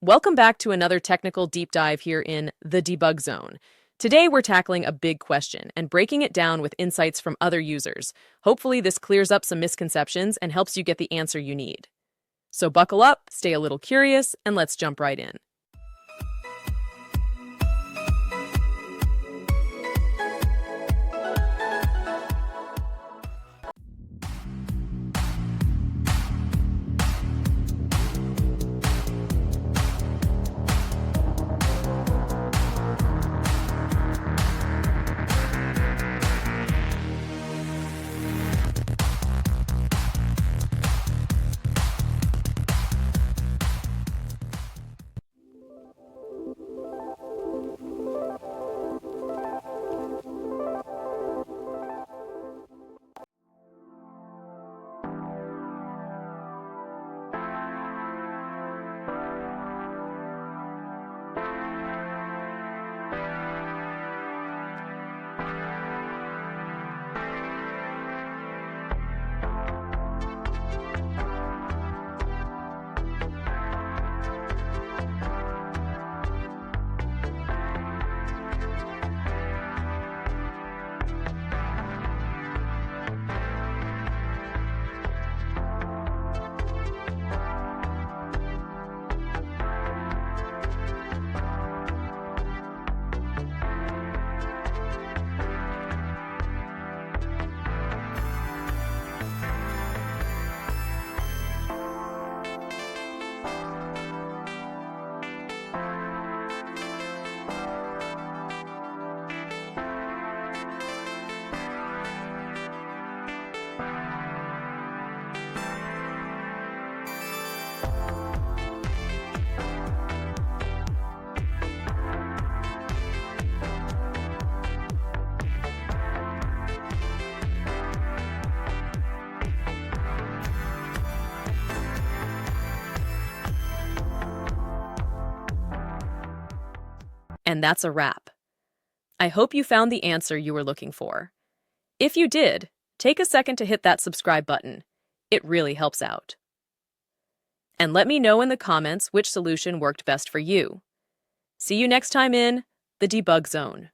Welcome back to another technical deep dive here in the debug zone. Today, we're tackling a big question and breaking it down with insights from other users. Hopefully, this clears up some misconceptions and helps you get the answer you need. So buckle up, stay a little curious, and let's jump right in. And that's a wrap. I hope you found the answer you were looking for. If you did, take a second to hit that subscribe button. It really helps out. And let me know in the comments which solution worked best for you. See you next time in the debug zone.